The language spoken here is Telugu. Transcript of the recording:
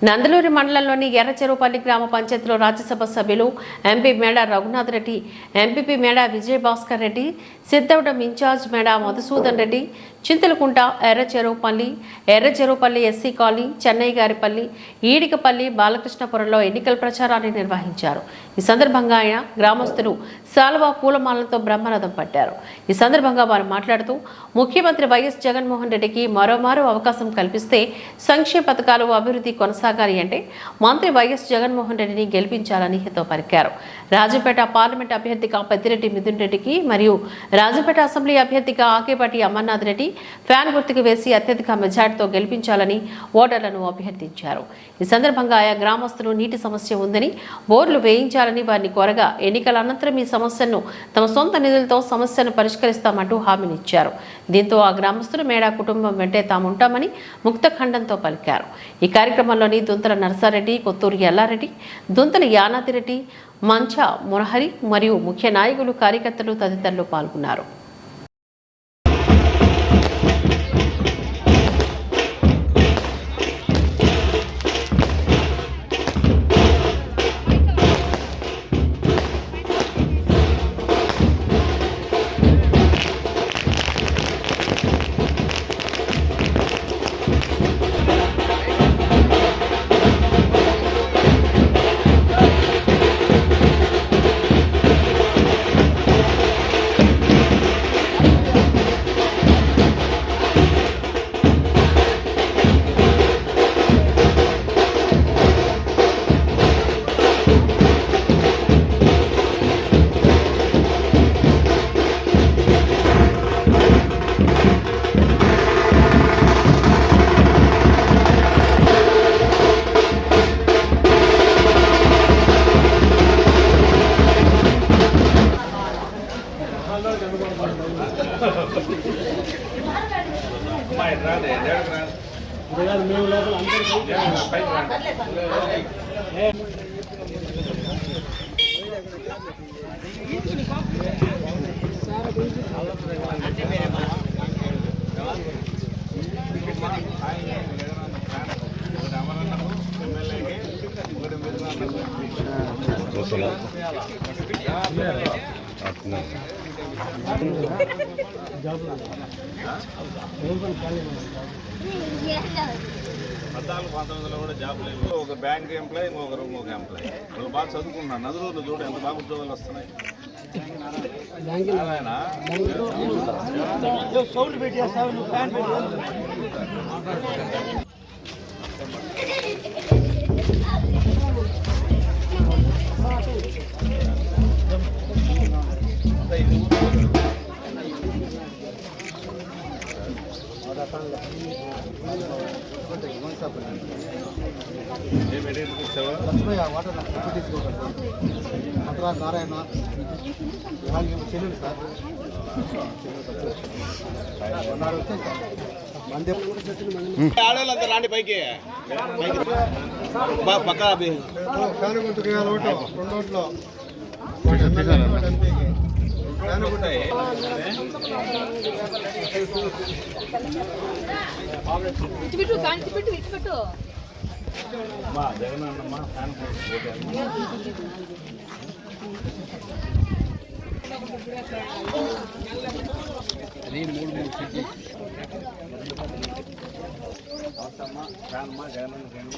నందలూరు మండలంలోని ఎర్రచెరువుపల్లి గ్రామ పంచాయతీలో రాజ్యసభ సభ్యులు ఎంపీ మేడా రఘునాథ్ రెడ్డి, ఎంపీపీ మేడా విజయభాస్కర్ రెడ్డి, సిద్ధవటం ఇన్ఛార్జ్ మేడా మధుసూదన్ రెడ్డి, చింతలకుంట, ఎర్రచెరువుపల్లి ఎస్సీ కాలనీ, చెన్నైగారిపల్లి, ఈడికపల్లి, బాలకృష్ణపురంలో ఎన్నికల ప్రచారాన్ని నిర్వహించారు. ఈ సందర్భంగా ఆయన గ్రామస్తులు శాలువా పూలమాలతో బ్రహ్మరథం పట్టారు. ఈ సందర్భంగా వారు మాట్లాడుతూ ముఖ్యమంత్రి వైఎస్ జగన్మోహన్ రెడ్డికి మరోమారు అవకాశం కల్పిస్తే సంక్షేమ పథకాలు అభివృద్ధి కొనసాగాలి అంటే మంత్రి వైఎస్ జగన్మోహన్ రెడ్డిని గెలిపించాలని హితవు పలికారు. రాజంపేట పార్లమెంట్ అభ్యర్థిగా పెద్దిరెడ్డి మిథున్ రెడ్డికి మరియు రాజంపేట అసెంబ్లీ అభ్యర్థిగా ఆకేపాటి అమర్నాథ్ రెడ్డి ఫ్యాన్ గుర్తుకు వేసి అత్యధిక మెజార్టీతో గెలిపించాలని ఓటర్లను అభ్యర్థించారు. ఈ సందర్భంగా ఆయా గ్రామస్తులు నీటి సమస్య ఉందని, బోర్లు వేయించాలని వారిని కోరగా ఎన్నికల అనంతరం ఈ సమస్యను తమ సొంత నిధులతో సమస్యను పరిష్కరిస్తామంటూ హామీనిచ్చారు. దీంతో ఆ గ్రామస్తులు మేడా కుటుంబం వెంటే తాముంటామని ముక్త ఖండంతో పలికారు. ఈ కార్యక్రమంలోని దుంతల నరసారెడ్డి, కొత్తూరు ఎల్లారెడ్డి, దుంతల యానాదిరెడ్డి, మంచ మురహరి మరియు ముఖ్య నాయకులు, కార్యకర్తలు తదితరులు పాల్గొన్నారు. కూడా జాబ్ లేదు. ఒక బ్యాంక్ ఎంప్లాయ్, ఇంకొక ఎంప్లాయ్. వాళ్ళు బాగా చదువుకున్నారు. నదులు చూడు ఎంత బాగా ఉద్యోగాలు వస్తున్నాయి. నారాయణ చెల్లెలు సార్ ఆడవాళ్ళంతా రాండి పైకి పక్క రెండోట్లో జగనన్నమ్మ ఫ్యాన్ అది 3 అవసరమ్మా ఫ్యాన్మా జగనన్న ఫ్యాన్